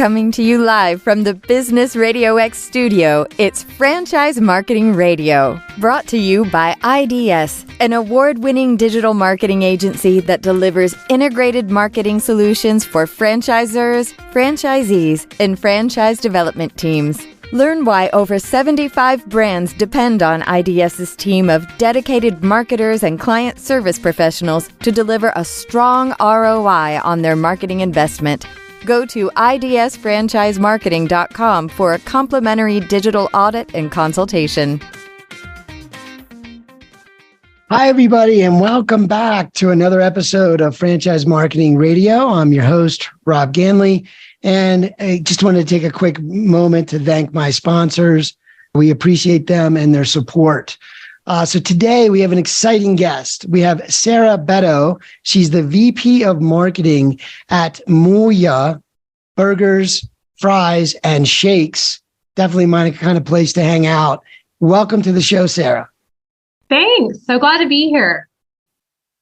Coming to you live from the Business RadioX studio, it's Franchise Marketing Radio, brought to you by IDS, an award-winning digital marketing agency that delivers integrated marketing solutions for franchisors, franchisees, and franchise development teams. Learn why over 75 brands depend on IDS's team of dedicated marketers and client service professionals to deliver a strong ROI on their marketing investment. Go to idsfranchisemarketing.com for a complimentary digital audit and consultation. Hi, everybody, and welcome back to another episode of Franchise Marketing Radio. I'm your host, Rob Ganley, and I just wanted to take a quick moment to thank my sponsors. We appreciate them and their support. So today we have an exciting guest. We have Sarah Beddoe. She's the VP of Marketing at MOOYAH Burgers, Fries, and Shakes. Definitely my kind of place to hang out. Welcome to the show, Sarah. Thanks. So glad to be here.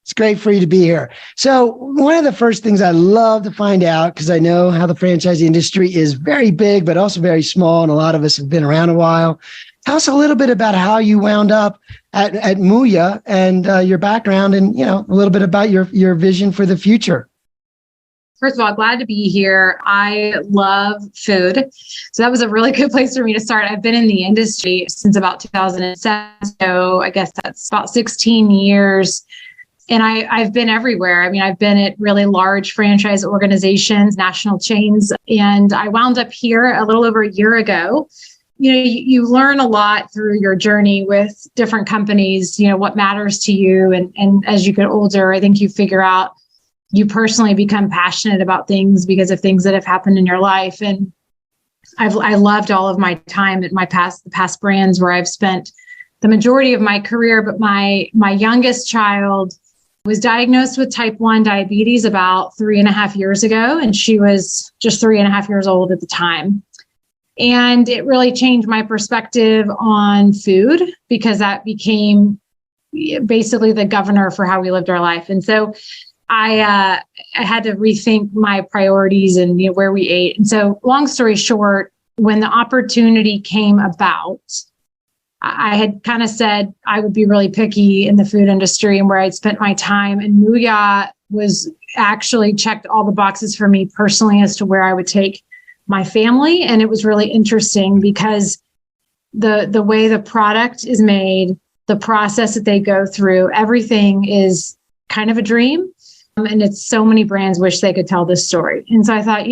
It's great for you to be here. So one of the first things I love to find out, because I know how the franchise industry is very big, but also very small, and a lot of us have been around a while. Tell us a little bit about how you wound up at MOOYAH and your background, and a little bit about your vision for the future. First of all, glad to be here. I love food. So that was a really good place for me to start. I've been in the industry since about 2007. So I guess that's about 16 years. And I've been everywhere. I mean, I've been at really large franchise organizations, national chains, and I wound up here a little over a year ago. You learn a lot through your journey with different companies, what matters to you. And as you get older, I think you figure out you personally become passionate about things because of things that have happened in your life. And I loved all of my time at the past brands where I've spent the majority of my career. But my youngest child was diagnosed with type 1 diabetes about 3.5 years ago. And she was just 3.5 years old at the time. And it really changed my perspective on food because that became basically the governor for how we lived our life. And so I had to rethink my priorities and where we ate. And so long story short, when the opportunity came about, I had kind of said I would be really picky in the food industry and where I'd spent my time. And MOOYAH was actually checked all the boxes for me personally as to where I would take my family. And it was really interesting because the way the product is made, the process that they go through, everything is kind of a dream. And it's so many brands wish they could tell this story. And so I thought,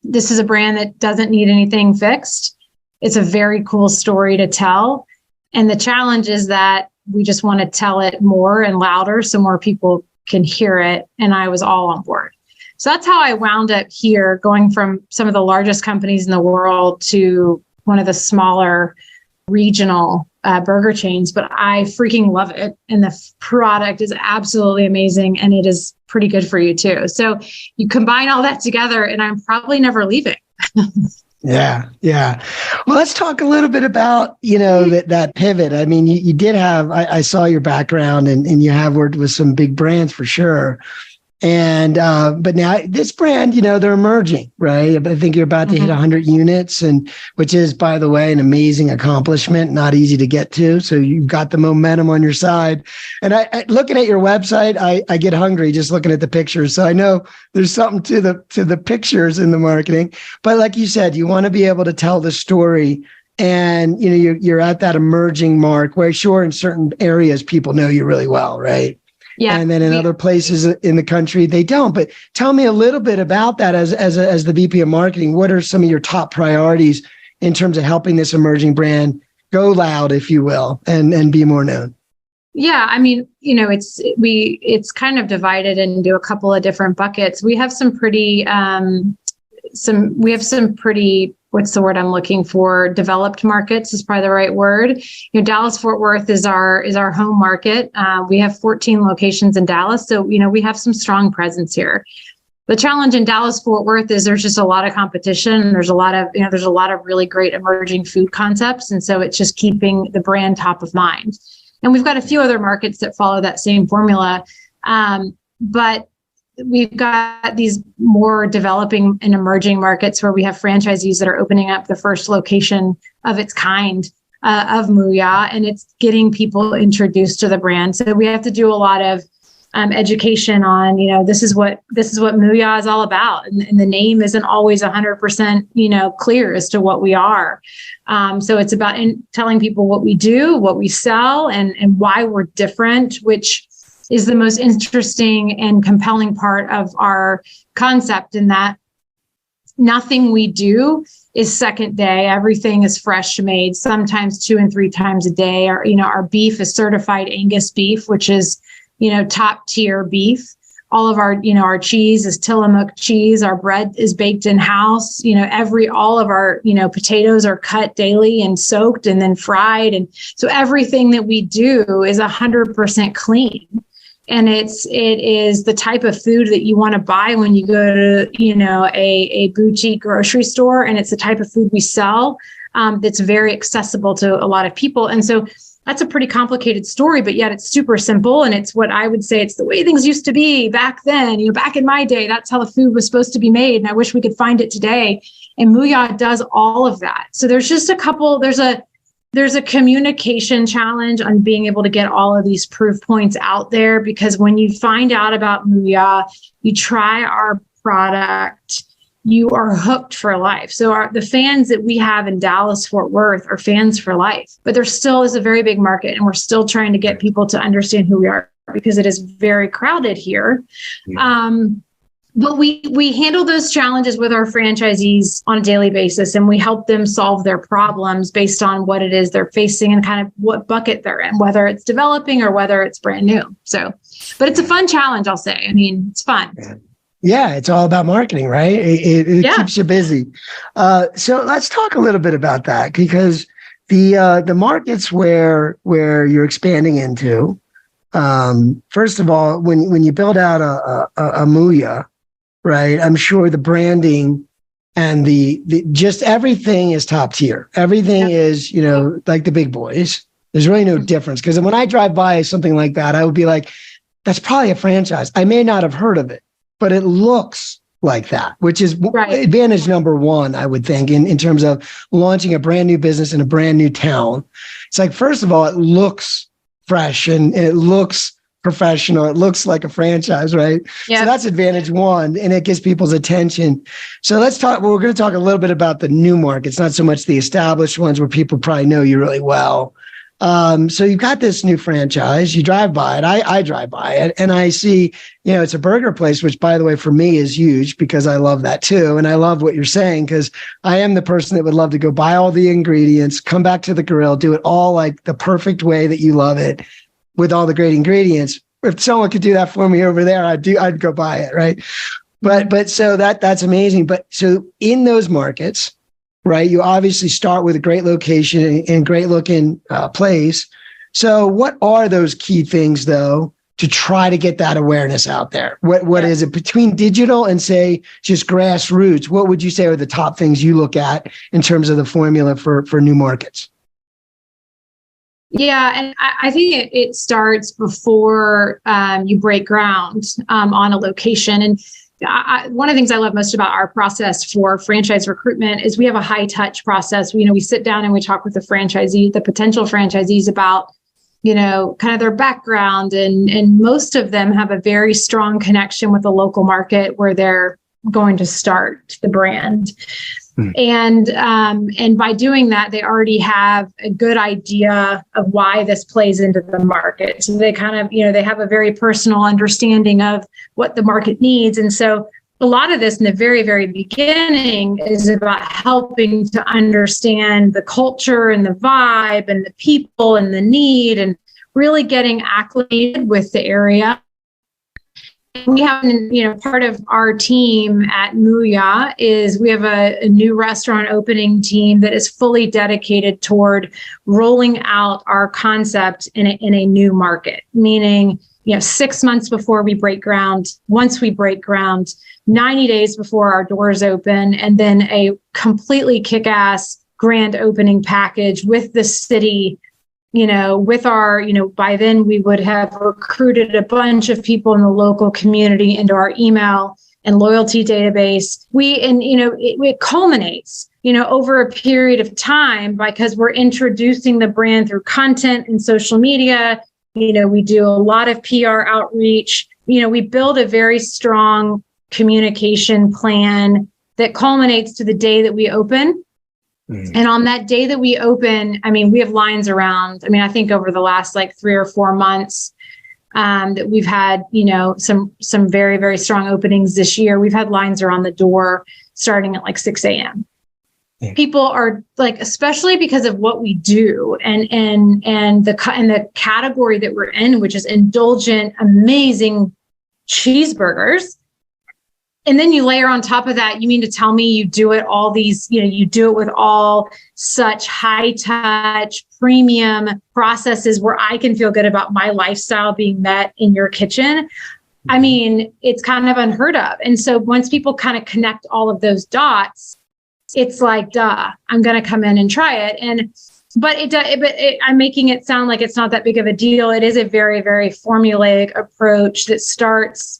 this is a brand that doesn't need anything fixed. It's a very cool story to tell. And the challenge is that we just want to tell it more and louder so more people can hear it. And I was all on board. So that's how I wound up here, going from some of the largest companies in the world to one of the smaller regional burger chains. But I freaking love it. And the product is absolutely amazing. And it is pretty good for you too. So you combine all that together and I'm probably never leaving. Yeah. Well, let's talk a little bit about, that pivot. I mean, you did have, I saw your background and you have worked with some big brands for sure. And, but now this brand, they're emerging, right? I think you're about to hit 100 units, and which is, by the way, an amazing accomplishment, not easy to get to. So you've got the momentum on your side. And I looking at your website, I get hungry just looking at the pictures. So I know there's something to the pictures in the marketing, but like you said, you want to be able to tell the story. And, you're at that emerging mark where sure, in certain areas, people know you really well, right? Yeah. And then in other places in the country, they don't. But tell me a little bit about that as the VP of marketing. What are some of your top priorities in terms of helping this emerging brand go loud, if you will, and be more known? Yeah, I mean, it's kind of divided into a couple of different buckets. We have some pretty what's the word I'm looking for? Developed markets is probably the right word. Dallas Fort Worth is our home market. We have 14 locations in Dallas. So, we have some strong presence here. The challenge in Dallas Fort Worth is there's just a lot of competition. There's a lot of really great emerging food concepts. And so it's just keeping the brand top of mind. And we've got a few other markets that follow that same formula. But we've got these more developing and emerging markets where we have franchisees that are opening up the first location of its kind of MOOYAH, and it's getting people introduced to the brand. So we have to do a lot of education on, this is what MOOYAH is all about, and the name isn't always 100% clear as to what we are. So it's about telling people what we do, what we sell, and why we're different, which is the most interesting and compelling part of our concept, in that nothing we do is second day. Everything is fresh made, sometimes 2 and 3 times a day. Our beef is certified Angus beef, which is, top tier beef. All of our cheese is Tillamook cheese. Our bread is baked in house. All of our, potatoes are cut daily and soaked and then fried. And so everything that we do is 100% clean. And it is the type of food that you want to buy when you go to, a boutique grocery store. And it's the type of food we sell that's very accessible to a lot of people. And so that's a pretty complicated story, but yet it's super simple. And it's what I would say, it's the way things used to be back then. Back in my day, that's how the food was supposed to be made. And I wish we could find it today. And MOOYAH does all of that. So there's just there's a communication challenge on being able to get all of these proof points out there, because when you find out about MOOYAH, you try our product, you are hooked for life. So the fans that we have in Dallas, Fort Worth are fans for life, but there still is a very big market, and we're still trying to get people to understand who we are, because it is very crowded here. Yeah. But we handle those challenges with our franchisees on a daily basis, and we help them solve their problems based on what it is they're facing and kind of what bucket they're in, whether it's developing or whether it's brand new. So, but it's a fun challenge, I'll say. I mean, it's fun. Yeah, it's all about marketing, right? It keeps you busy. So let's talk a little bit about that, because the markets where you're expanding into, first of all, when you build out a MOOYAH, right? I'm sure the branding and the just everything is top tier. Everything is, like the big boys. There's really no difference, because when I drive by something like that, I would be like, that's probably a franchise. I may not have heard of it, but it looks like that, which is advantage number one, I would think, in terms of launching a brand new business in a brand new town. It's like, first of all, it looks fresh and it looks professional. It looks like a franchise, right? Yep. So that's advantage one, and it gets people's attention. So let's talk. Well, we're going to talk a little bit about the new markets, not so much the established ones where people probably know you really well. So you've got this new franchise. You drive by it. I drive by it, and I see, it's a burger place, which, by the way, for me is huge, because I love that too. And I love what you're saying, because I am the person that would love to go buy all the ingredients, come back to the grill, do it all like the perfect way that you love it, with all the great ingredients. If someone could do that for me over there, I'd go buy it, right? But so that's amazing. But so in those markets, right, you obviously start with a great location and great looking place. So what are those key things, though, to try to get that awareness out there? What is it between digital and, say, just grassroots? What would you say are the top things you look at in terms of the formula for new markets? Yeah, and I think it starts before you break ground on a location. And one of the things I love most about our process for franchise recruitment is we have a high touch process. We sit down and we talk with the potential franchisees about, kind of their background. And most of them have a very strong connection with the local market where they're going to start the brand. And by doing that, they already have a good idea of why this plays into the market. So they kind of, they have a very personal understanding of what the market needs. And so a lot of this in the very, very beginning is about helping to understand the culture and the vibe and the people and the need, and really getting acclimated with the area. We have, part of our team at MOOYAH is we have a new restaurant opening team that is fully dedicated toward rolling out our concept in a new market, meaning, 6 months before we break ground, once we break ground, 90 days before our doors open, and then a completely kick-ass grand opening package with the city with our, by then we would have recruited a bunch of people in the local community into our email and loyalty database. It culminates, over a period of time because we're introducing the brand through content and social media. We do a lot of PR outreach. We build a very strong communication plan that culminates to the day that we open. And on that day that we open, we have lines around, I think over the last 3 or 4 months, that we've had, some very, very strong openings this year. We've had lines around the door starting at 6 a.m. Yeah. People are especially because of what we do and the category that we're in, which is indulgent, amazing cheeseburgers. And then you layer on top of that, you mean to tell me you do it you do it with all such high touch, premium processes where I can feel good about my lifestyle being met in your kitchen. It's kind of unheard of. And so once people kind of connect all of those dots, it's duh, I'm going to come in and try it. But I'm making it sound like it's not that big of a deal. It is a very, very formulaic approach that starts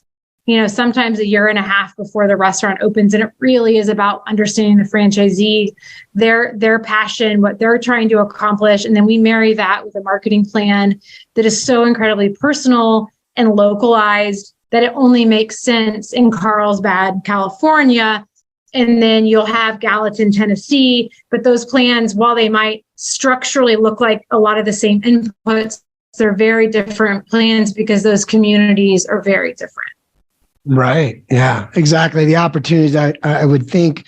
sometimes a year and a half before the restaurant opens. And it really is about understanding the franchisee, their passion, what they're trying to accomplish. And then we marry that with a marketing plan that is so incredibly personal and localized that it only makes sense in Carlsbad, California. And then you'll have Gallatin, Tennessee. But those plans, while they might structurally look like a lot of the same inputs, they're very different plans because those communities are very different. Right. Yeah, exactly. The opportunities I would think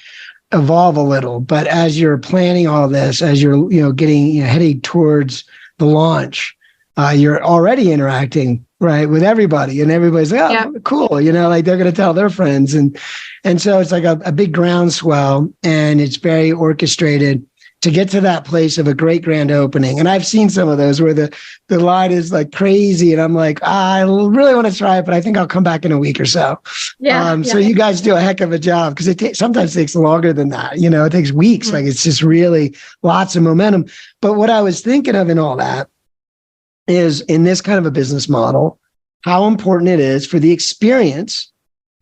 evolve a little, but as you're planning all this, as you're, getting, heading towards the launch, you're already interacting, right, with everybody, and everybody's like, cool. They're going to tell their friends. And so it's like a big groundswell, and it's very orchestrated to get to that place of a great grand opening. And I've seen some of those where the line is crazy. And I'm like, I really want to try it, but I think I'll come back in a week or so. So you guys do a heck of a job, because it sometimes takes longer than that. It takes weeks. Mm-hmm. It's just really lots of momentum. But what I was thinking of in all that is, in this kind of a business model, how important it is for the experience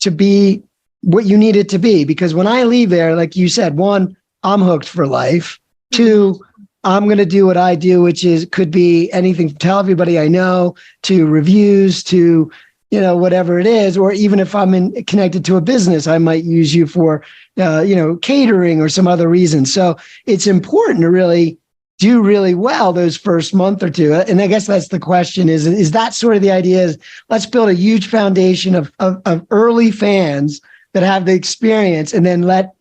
to be what you need it to be. Because when I leave there, like you said, one, I'm hooked for life. 2, I'm going to do what I do, which could be anything, tell everybody I know, to reviews, to, whatever it is. Or even if I'm connected to a business, I might use you for, catering or some other reason. So it's important to really do really well those first month or two. And I guess that's the question is that sort of the idea is, let's build a huge foundation of early fans that have the experience, and then let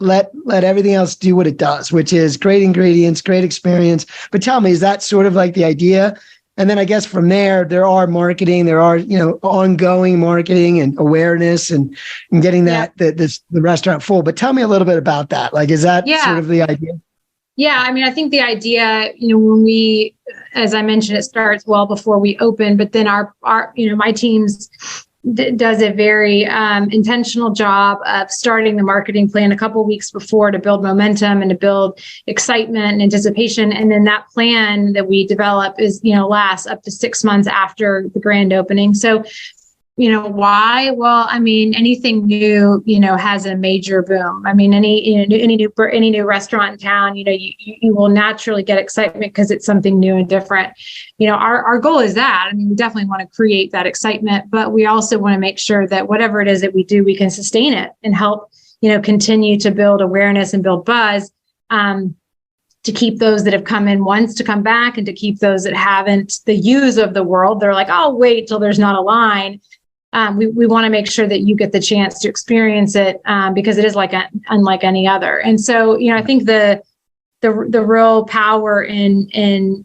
everything else do what it does, which is great ingredients, great experience. But tell me, is that sort of the idea? And then I guess from there are marketing, there are, ongoing marketing and awareness and getting the restaurant full. But tell me a little bit about that. Is that sort of the idea? Yeah. I think the idea, when we, as I mentioned, it starts well before we open, but then our my team's does a very intentional job of starting the marketing plan a couple of weeks before to build momentum and to build excitement and anticipation. And then that plan that we develop is, lasts up to 6 months after the grand opening. So, why? Well, anything new, has a major boom. Any new restaurant in town, you will naturally get excitement because it's something new and different. Our goal is that. We definitely want to create that excitement, but we also want to make sure that whatever it is that we do, we can sustain it and help, continue to build awareness and build buzz, to keep those that have come in once to come back, and to keep those that haven't, the yous of the world. They're like, I'll wait till there's not a line. We want to make sure that you get the chance to experience it, because it is unlike any other. And so, I think the real power in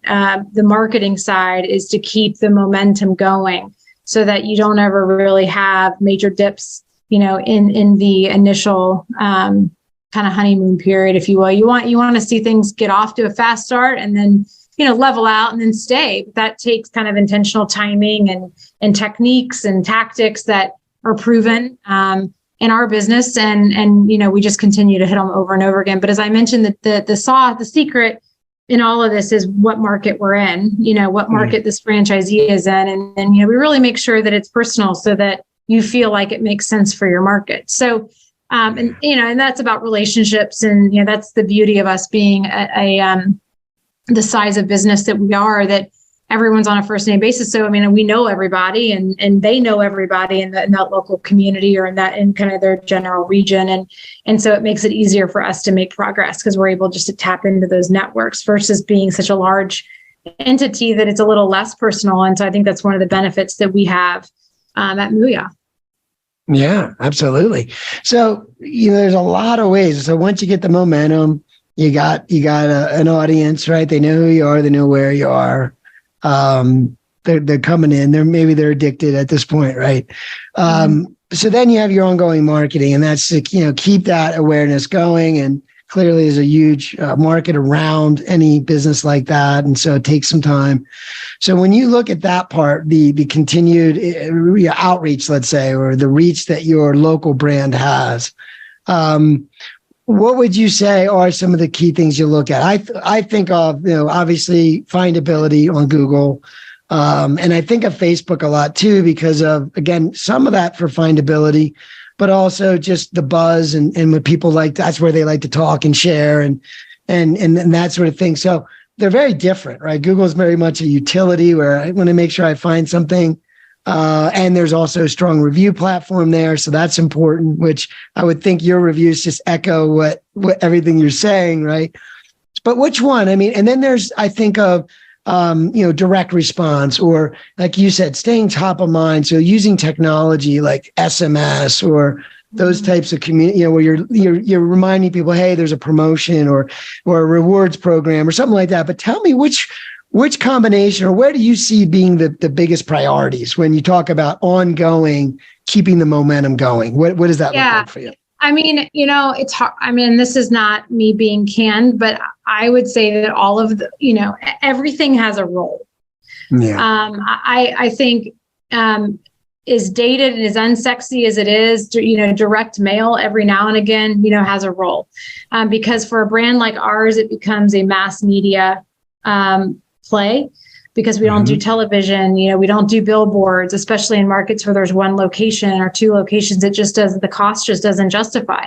the marketing side is to keep the momentum going, so that you don't ever really have major dips, in the initial kind of honeymoon period, if you will. You want to see things get off to a fast start and then level out and then stay. But that takes kind of intentional timing and techniques and tactics that are proven in our business. And we just continue to hit them over and over again. But as I mentioned, the secret in all of this is what market we're in, what market this franchisee is in. And we really make sure that it's personal so that you feel like it makes sense for your market. So, and that's about relationships. And, that's the beauty of us being the size of business that we are, that everyone's on a first name basis. So, we know everybody and they know everybody in that local community or in kind of their general region. And so it makes it easier for us to make progress because we're able just to tap into those networks versus being such a large entity that it's a little less personal. And so I think that's one of the benefits that we have at MOOYAH. Yeah, absolutely. So, there's a lot of ways. So once you get the momentum, you got an audience, right? They know who you are. They know where you are. They're coming in. They're addicted at this point, right? So then you have your ongoing marketing, and that's to, keep that awareness going. And clearly, there's a huge market around any business like that, and so it takes some time. So when you look at that part, the continued outreach, let's say, or the reach that your local brand has, what would you say are some of the key things you look at? I think of, obviously findability on Google. And I think of Facebook a lot too, because of, again, some of that for findability, but also just the buzz and what people like, that's where they like to talk and share and that sort of thing. So they're very different, right? Google is very much a utility where I want to make sure I find something. And there's also a strong review platform there. So that's important, which I would think your reviews just echo what everything you're saying, right? But which one? And then there's, I think of, direct response, or like you said, staying top of mind. So using technology like SMS or those types of community, where you're reminding people, hey, there's a promotion or a rewards program or something like that. But tell me which combination, or where do you see being the biggest priorities when you talk about ongoing, keeping the momentum going? What does that look like for you? It's hard. This is not me being canned, but I would say that all of the, everything has a role. Yeah. I think as dated and as unsexy as it is, direct mail every now and again, has a role. Because for a brand like ours, it becomes a mass media play, because we don't do television, we don't do billboards, especially in markets where there's one location or two locations. The cost just doesn't justify.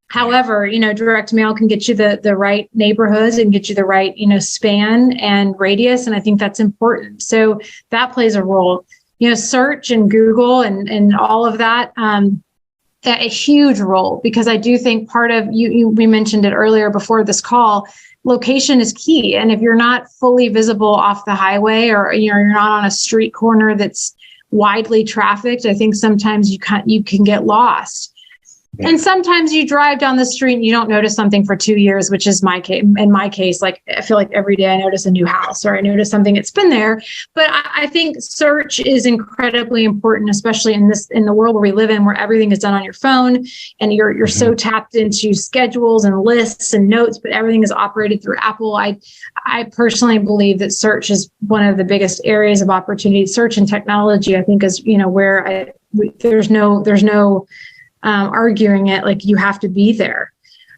However, direct mail can get you the right neighborhoods and get you the right, span and radius. And I think that's important. So that plays a role. Search and Google and all of that, a huge role, because I do think part of we mentioned it earlier before this call, location is key. And if you're not fully visible off the highway, or you're not on a street corner that's widely trafficked, I think sometimes you can get lost. Yeah. And sometimes you drive down the street and you don't notice something for 2 years, which is my case. In my case, like I feel like every day I notice a new house or I notice something that's been there. But I think search is incredibly important, especially in the world where we live in, where everything is done on your phone and you're so tapped into schedules and lists and notes, but everything is operated through Apple. I personally believe that search is one of the biggest areas of opportunity. Search and technology, I think, is where there's no arguing it, like you have to be there.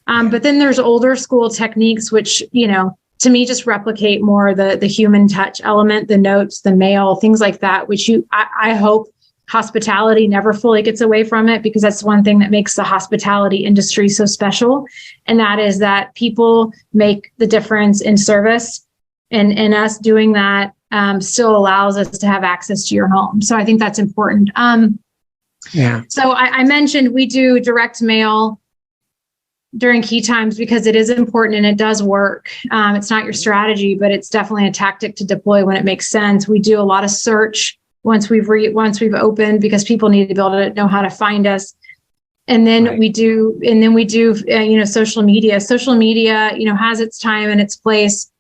But then there's older school techniques, which, to me, just replicate more the human touch element, the notes, the mail, things like that, which I hope hospitality never fully gets away from it, because that's one thing that makes the hospitality industry so special. And that is that people make the difference in service, and us doing that still allows us to have access to your home. So I think that's important. Yeah. So I mentioned we do direct mail during key times because it is important and it does work. It's not your strategy, but it's definitely a tactic to deploy when it makes sense. We do a lot of search once we've opened, because people need to be able to know how to find us. And then we do social media. Social media, has its time and its place.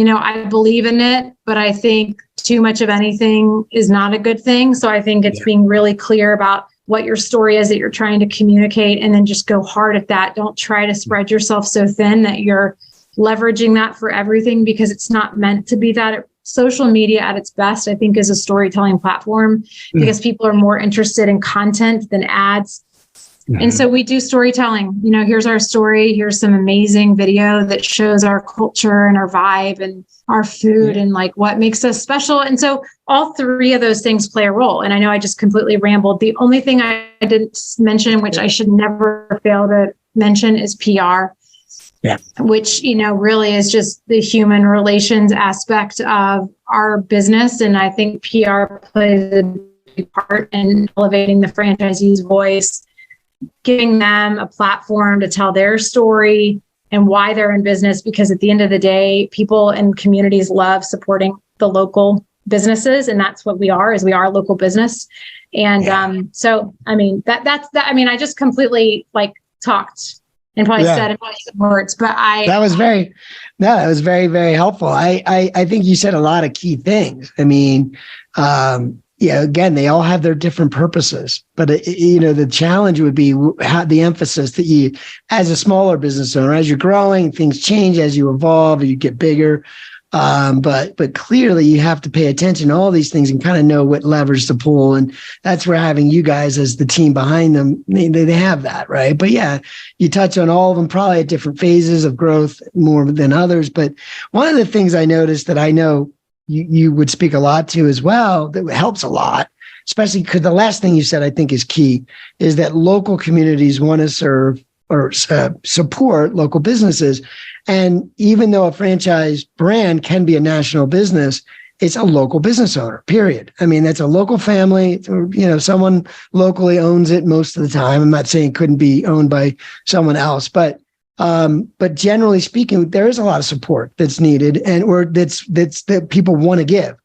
I believe in it, but I think too much of anything is not a good thing. So I think it's being really clear about what your story is that you're trying to communicate, and then just go hard at that. Don't try to spread yourself so thin that you're leveraging that for everything, because it's not meant to be that. Social media at its best, I think, is a storytelling platform, because people are more interested in content than ads. And so we do storytelling. Here's our story. Here's some amazing video that shows our culture and our vibe and our food and like what makes us special. And so all three of those things play a role. And I know I just completely rambled. The only thing I didn't mention, which I should never fail to mention, is PR. Yeah. Which, really is just the human relations aspect of our business. And I think PR plays a big part in elevating the franchisee's voice, giving them a platform to tell their story and why they're in business. Because at the end of the day, people and communities love supporting the local businesses. And that's what we are a local business. And so, that's that. I just completely talked and probably said it in some words, but that was very, very helpful. I think you said a lot of key things. Again, they all have their different purposes, but the challenge would be the emphasis that you, as a smaller business owner, as you're growing, things change as you evolve, you get bigger. But clearly you have to pay attention to all these things and kind of know what levers to pull. And that's where having you guys as the team behind them, they have that, right? But yeah, you touch on all of them, probably at different phases of growth more than others. But one of the things I noticed that I know you would speak a lot to as well, that helps a lot, especially because the last thing you said, I think is key, is that local communities want to serve or support local businesses. And even though a franchise brand can be a national business, it's a local business owner, period. That's a local family, someone locally owns it most of the time. I'm not saying it couldn't be owned by someone else, but generally speaking, there is a lot of support that's needed or that people want to give.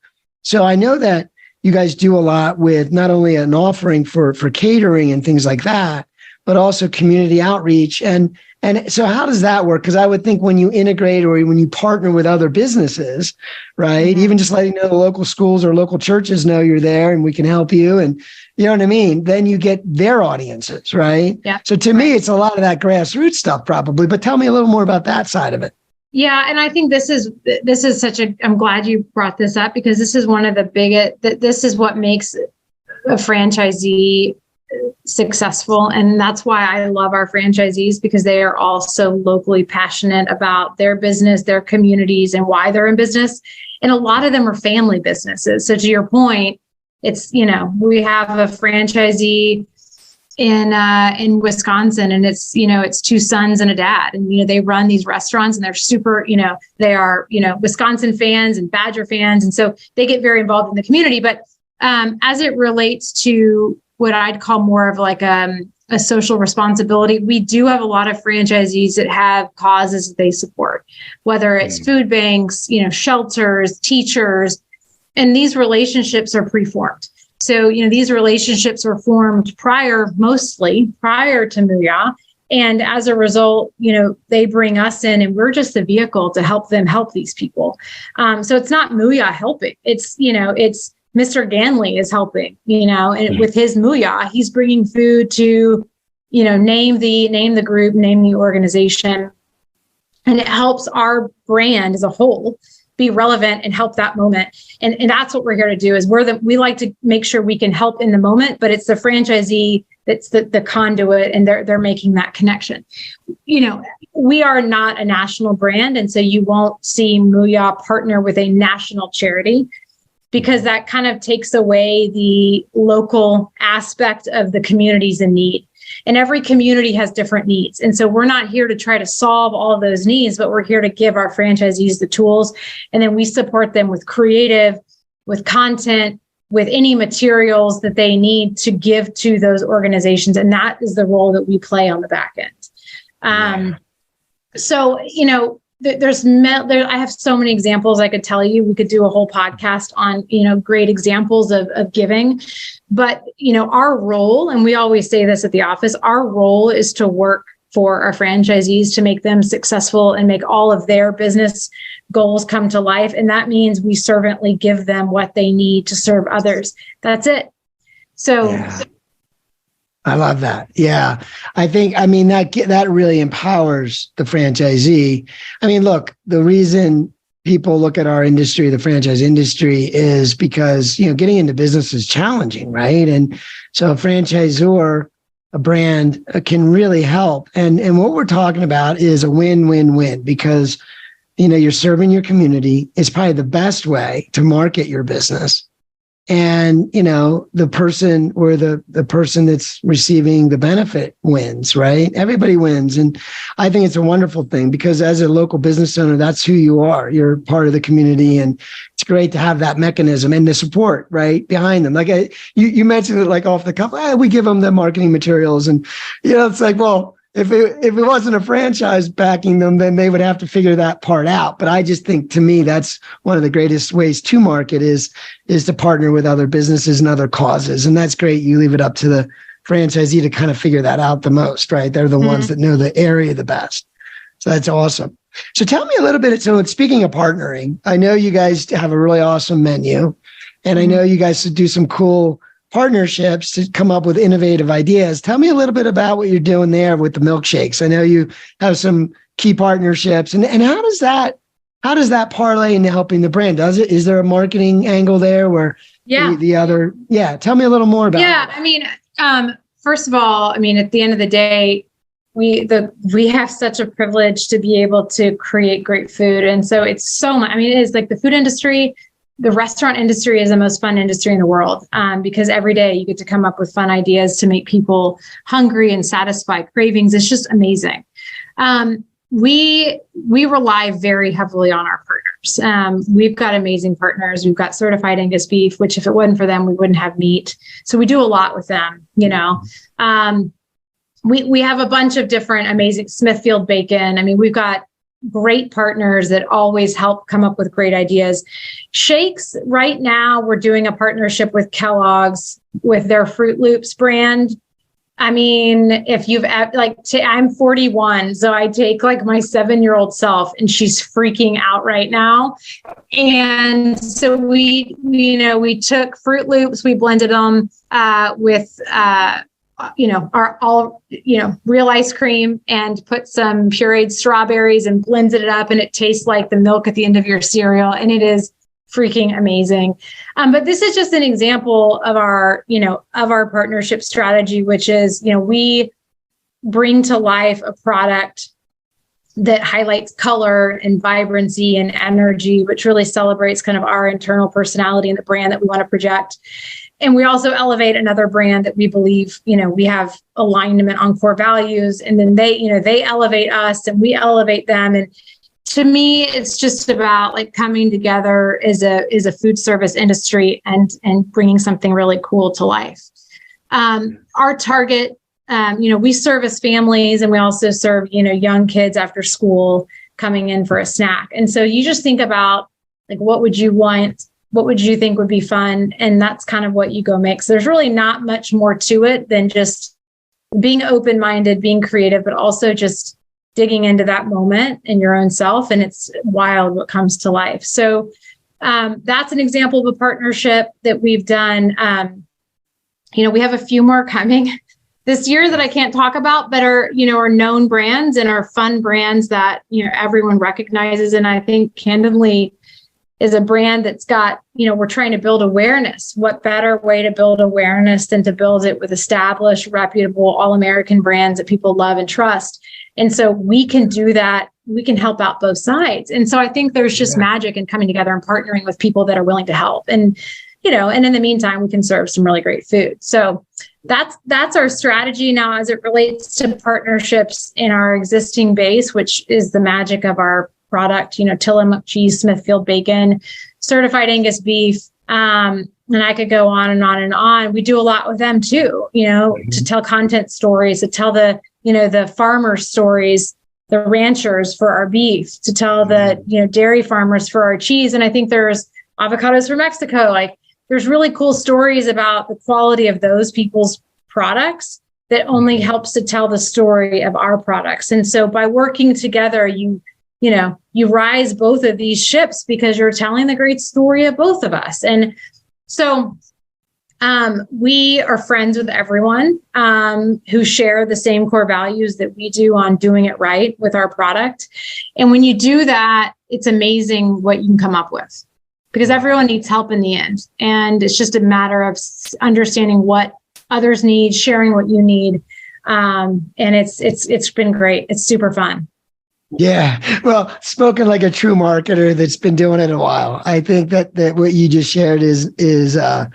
So I know that you guys do a lot with not only an offering for catering and things like that, but also community outreach. And so how does that work? Because I would think when you integrate or when you partner with other businesses, right, even just letting the local schools or local churches know you're there and we can help you, and you know what I mean, then you get their audiences, right? Yeah. So to me, it's a lot of that grassroots stuff probably, but tell me a little more about that side of it. Yeah. And I think this is I'm glad you brought this up, because this is one of the biggest, this is what makes a franchisee successful. And that's why I love our franchisees, because they are all so locally passionate about their business, their communities, and why they're in business. And a lot of them are family businesses. So to your point, it's, we have a franchisee in Wisconsin, and it's two sons and a dad, and, they run these restaurants, and they're super, they are, Wisconsin fans and Badger fans. And so they get very involved in the community. But as it relates to what I'd call more of like a social responsibility, we do have a lot of franchisees that have causes that they support, whether it's food banks, shelters, teachers, and these relationships are preformed. So, these relationships were formed mostly prior to MOOYAH. And as a result, they bring us in, and we're just the vehicle to help them help these people. So it's not MOOYAH helping. It's Mr. Ganley is helping, and with his MOOYAH, he's bringing food to, name the group, name the organization. And it helps our brand as a whole be relevant and help that moment. And that's what we're here to do, is we like to make sure we can help in the moment, but it's the franchisee that's the conduit, and they're making that connection. We are not a national brand. And so you won't see MOOYAH partner with a national charity, because that kind of takes away the local aspect of the communities in need. And every community has different needs. And so we're not here to try to solve all of those needs, but we're here to give our franchisees the tools. And then we support them with creative, with content, with any materials that they need to give to those organizations. And that is the role that we play on the back end. So, I have so many examples I could tell you. We could do a whole podcast on, great examples of giving. But, our role, and we always say this at the office, our role is to work for our franchisees to make them successful and make all of their business goals come to life. And that means we servantly give them what they need to serve others. That's it. So I love that. Yeah. That really empowers the franchisee. Look, the reason people look at our industry, the franchise industry, is because, getting into business is challenging, right? And so a franchisor a brand can really help. And what we're talking about is a win-win-win, because, you're serving your community. It's probably the best way to market your business. And, the person or the person that's receiving the benefit wins, right? Everybody wins. And I think it's a wonderful thing, because as a local business owner, that's who you are. You're part of the community, and it's great to have that mechanism and the support right behind them. Like you mentioned it, like off the cuff, we give them the marketing materials, and, it's like, well, if it wasn't a franchise backing them, then they would have to figure that part out. But I just think, to me, that's one of the greatest ways to market is to partner with other businesses and other causes. And that's great. You leave it up to the franchisee to kind of figure that out the most, right? They're the ones that know the area the best. So that's awesome. So tell me a little bit. So speaking of partnering, I know you guys have a really awesome menu, and I know you guys do some cool partnerships to come up with innovative ideas. Tell me a little bit about what you're doing there with the milkshakes. I know you have some key partnerships, and how does that parlay into helping the brand? Is there a marketing angle there where tell me a little more about it. First of all, at the end of the day, we have such a privilege to be able to create great food. And so it's so much, it is like the food industry. The restaurant industry is the most fun industry in the world, because every day you get to come up with fun ideas to make people hungry and satisfy cravings. It's just amazing. We rely very heavily on our partners. We've got amazing partners. We've got certified Angus beef, which if it wasn't for them, we wouldn't have meat. So we do a lot with them, We have a bunch of different amazing Smithfield bacon. We've got great partners that always help come up with great ideas. Shakes, right now, we're doing a partnership with Kellogg's with their Fruit Loops brand. If you've I'm 41, so I take like my 7-year-old self, and she's freaking out right now. And so we took Fruit Loops, we blended them with real ice cream, and put some pureed strawberries and blended it up, and it tastes like the milk at the end of your cereal. And it is freaking amazing. But this is just an example of our partnership strategy, which is, we bring to life a product that highlights color and vibrancy and energy, which really celebrates kind of our internal personality and the brand that we want to project. And we also elevate another brand that we believe, we have alignment on core values. And then they elevate us and we elevate them. And to me, it's just about like coming together as a food service industry and bringing something really cool to life. Our target, we service families, and we also serve, young kids after school coming in for a snack. And so you just think about like, what would you want? What would you think would be fun? And that's kind of what you go make. So there's really not much more to it than just being open-minded, being creative, but also just digging into that moment in your own self. And it's wild what comes to life. So that's an example of a partnership that we've done. We have a few more coming this year that I can't talk about, but are known brands and are fun brands that, everyone recognizes. And I think candidly, is a brand that's got, we're trying to build awareness. What better way to build awareness than to build it with established, reputable, all-American brands that people love and trust? And so we can do that. We can help out both sides. And so I think there's just magic in coming together and partnering with people that are willing to help. And, and in the meantime, we can serve some really great food. So that's our strategy now as it relates to partnerships in our existing base, which is the magic of our product, Tillamook cheese, Smithfield bacon, certified Angus beef. And I could go on and on and on. We do a lot with them too, to tell content stories, to tell the farmer stories, the ranchers for our beef, to tell the, dairy farmers for our cheese. And I think there's avocados from Mexico. Like there's really cool stories about the quality of those people's products that only helps to tell the story of our products. And so by working together, you rise both of these ships because you're telling the great story of both of us. And so we are friends with everyone who share the same core values that we do on doing it right with our product. And when you do that, it's amazing what you can come up with because everyone needs help in the end. And it's just a matter of understanding what others need, sharing what you need. And it's been great. It's super fun. Yeah. Well, spoken like a true marketer that's been doing it a while. I think that what you just shared is a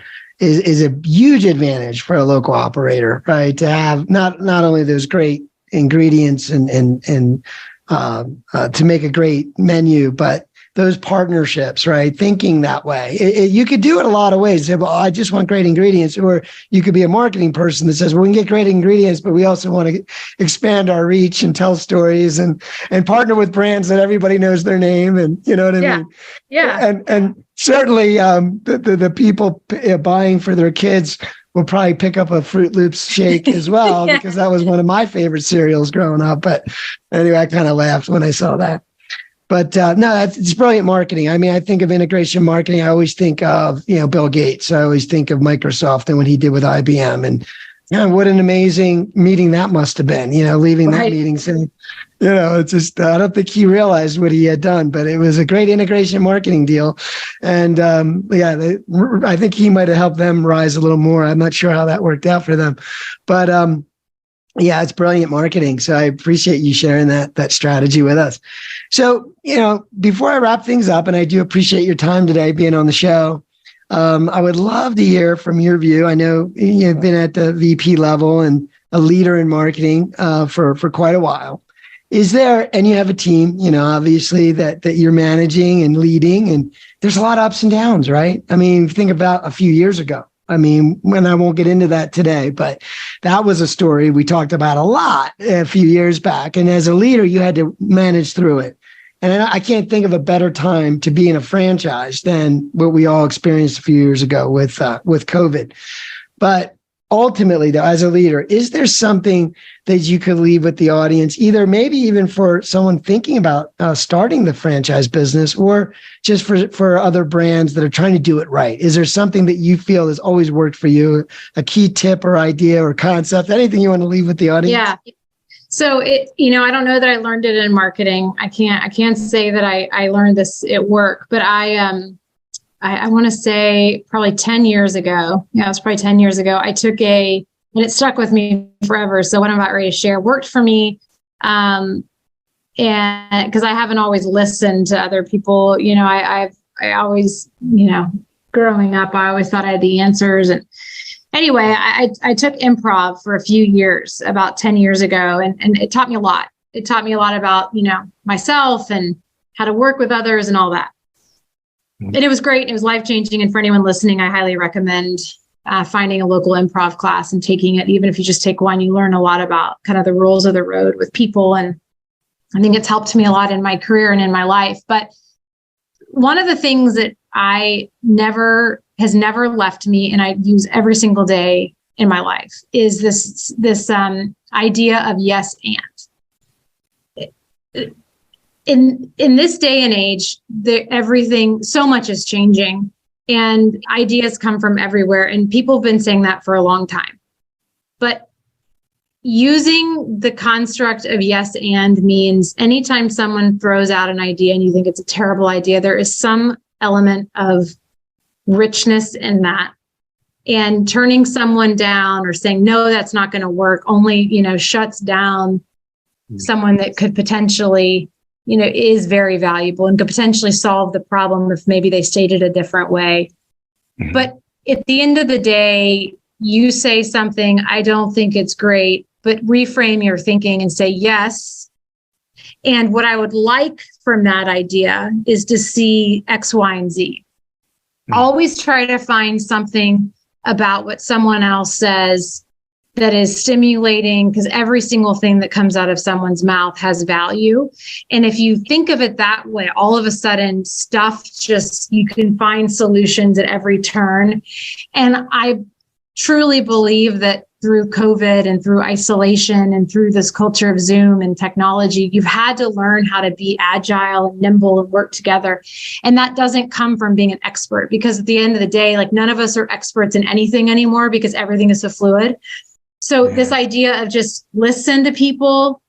huge advantage for a local operator, right? To have not only those great ingredients and to make a great menu, but those partnerships, right? Thinking that way. You could do it a lot of ways. Say, well, I just want great ingredients. Or you could be a marketing person that says, well, we can get great ingredients, but we also want to expand our reach and tell stories and partner with brands that everybody knows their name. And you know what I mean? Yeah. And certainly the people buying for their kids will probably pick up a Fruit Loops shake as well, because that was one of my favorite cereals growing up. But anyway, I kind of laughed when I saw that. But no, it's brilliant marketing. I mean, I think of integration marketing. I always think of, Bill Gates. I always think of Microsoft and what he did with IBM. And what an amazing meeting that must have been, leaving that meeting saying, it's just, I don't think he realized what he had done, but it was a great integration marketing deal. And I think he might have helped them rise a little more. I'm not sure how that worked out for them. But it's brilliant marketing. So I appreciate you sharing that strategy with us. So, before I wrap things up, and I do appreciate your time today being on the show, I would love to hear from your view. I know you've been at the VP level and a leader in marketing for quite a while. Is there, and you have a team, obviously that you're managing and leading, and there's a lot of ups and downs, right? I mean, think about a few years ago. I mean, when I won't get into that today, but that was a story we talked about a lot a few years back. And as a leader, you had to manage through it. And I can't think of a better time to be in a franchise than what we all experienced a few years ago with COVID. But ultimately, though, as a leader, is there something that you could leave with the audience, either maybe even for someone thinking about starting the franchise business, or just for other brands that are trying to do it right? Is there something that you feel has always worked for you, a key tip or idea or concept, anything you want to leave with the audience? Yeah. So I don't know that I learned it in marketing. I can't say that I learned this at work, but I want to say probably 10 years ago. Yeah, it was probably 10 years ago. I took and it stuck with me forever. So what I'm about ready to share worked for me. And because I haven't always listened to other people, I always, growing up, I always thought I had the answers. And anyway, I took improv for a few years, about 10 years ago, and it taught me a lot. It taught me a lot about, myself and how to work with others and all that. And it was great. It was life-changing. And for anyone listening, I highly recommend finding a local improv class and taking it. Even if you just take one, you learn a lot about kind of the rules of the road with people. And I think it's helped me a lot in my career and in my life. But one of the things that has never left me, and I use every single day in my life, is this idea of yes and. In this day and age, so much is changing, and ideas come from everywhere, and people have been saying that for a long time. But using the construct of yes and means anytime someone throws out an idea and you think it's a terrible idea, there is some element of richness in that. And turning someone down or saying, no, that's not going to work, only, shuts down someone that could potentially, is very valuable and could potentially solve the problem if maybe they stated a different way. Mm-hmm. But at the end of the day, you say something, I don't think it's great, but reframe your thinking and say yes. And what I would like from that idea is to see X, Y, and Z. Mm-hmm. Always try to find something about what someone else says that is stimulating, because every single thing that comes out of someone's mouth has value. And if you think of it that way, all of a sudden you can find solutions at every turn. And I truly believe that through COVID and through isolation and through this culture of Zoom and technology, you've had to learn how to be agile and nimble and work together. And that doesn't come from being an expert, because at the end of the day, none of us are experts in anything anymore because everything is so fluid. So this idea of just listen to people,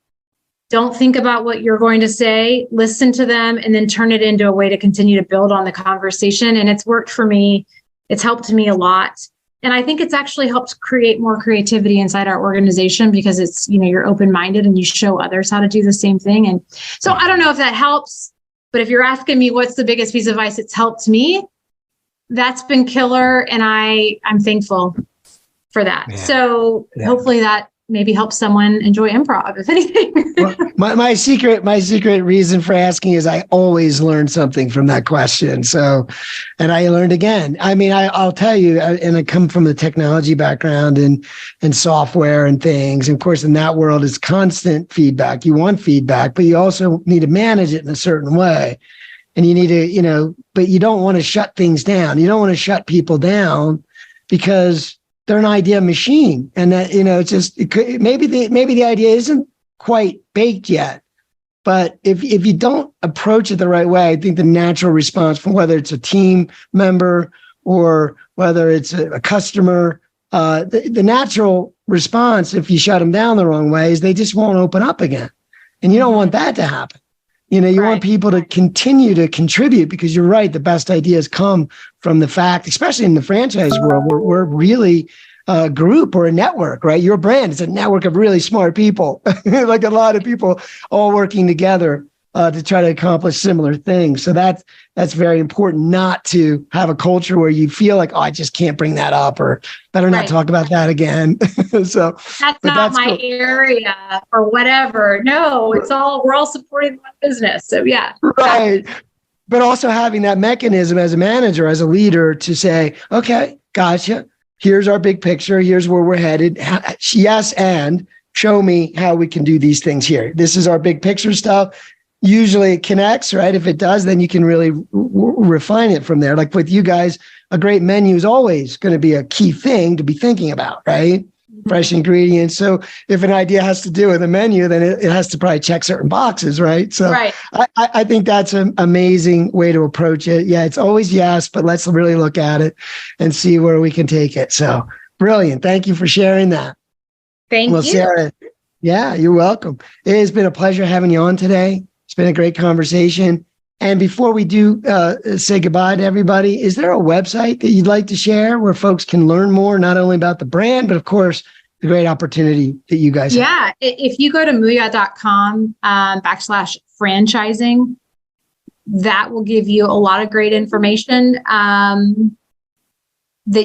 don't think about what you're going to say, listen to them, and then turn it into a way to continue to build on the conversation. And it's worked for me. It's helped me a lot. And I think it's actually helped create more creativity inside our organization because it's, you're open-minded and you show others how to do the same thing. And so I don't know if that helps, but if you're asking me what's the biggest piece of advice it's helped me, that's been killer. And I'm thankful for that. Yeah. So hopefully that maybe helps someone enjoy improv, if anything. Well, my secret reason for asking is I always learn something from that question. So, and I learned again. I mean, I'll tell you, and I come from the technology background and software and things. And of course, in that world, it's constant feedback. You want feedback, but you also need to manage it in a certain way. And you need to, but you don't want to shut things down. You don't want to shut people down because they're an idea machine, and that maybe the idea isn't quite baked yet, but if you don't approach it the right way, I think the natural response from whether it's a team member or whether it's a customer, the natural response if you shut them down the wrong way is they just won't open up again, and you don't want that to happen. You want people to continue to contribute because you're right. The best ideas come from the fact, especially in the franchise world, we're really a group or a network, right? Your brand is a network of really smart people, like a lot of people all working together to try to accomplish similar things. So that's very important, not to have a culture where you feel like, oh, I just can't bring that up or better not talk about that again. So that's not my area or whatever. No, we're all supporting one business. So yeah. Right. But also having that mechanism as a manager, as a leader to say, okay, gotcha. Here's our big picture. Here's where we're headed. Yes, and show me how we can do these things here. This is our big picture stuff. Usually it connects, right? If it does, then you can really refine it from there. Like with you guys, a great menu is always going to be a key thing to be thinking about, right? Mm-hmm. Fresh ingredients. So if an idea has to do with a menu, then it has to probably check certain boxes, right? So I think that's an amazing way to approach it. Yeah, it's always yes, but let's really look at it and see where we can take it. So brilliant. Thank you for sharing that. Thank you. Sarah, yeah, you're welcome. It has been a pleasure having you on today. It's been a great conversation. And before we do say goodbye to everybody, is there a website that you'd like to share where folks can learn more, not only about the brand, but of course, the great opportunity that you guys have? Yeah. If you go to MOOYAH.com /franchising, that will give you a lot of great information that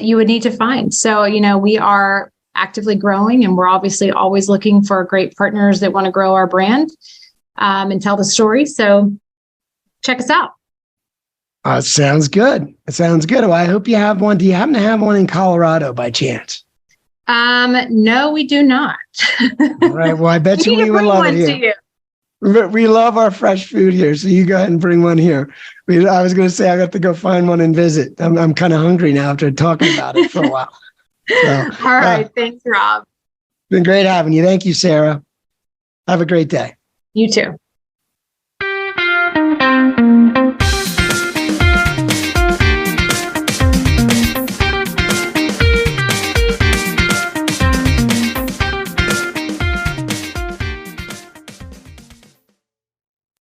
you would need to find. So, we are actively growing and we're obviously always looking for great partners that want to grow our brand and tell the story. So check us out. Sounds good. It sounds good. Well, I hope you have one. Do you happen to have one in Colorado by chance? No, we do not. All right. Well, I bet we would love it here. We love our fresh food here. So you go ahead and bring one here. I was going to say I got to go find one and visit. I'm kind of hungry now after talking about it for a while. So, all right. Thanks, Rob. Been great having you. Thank you, Sarah. Have a great day. You too.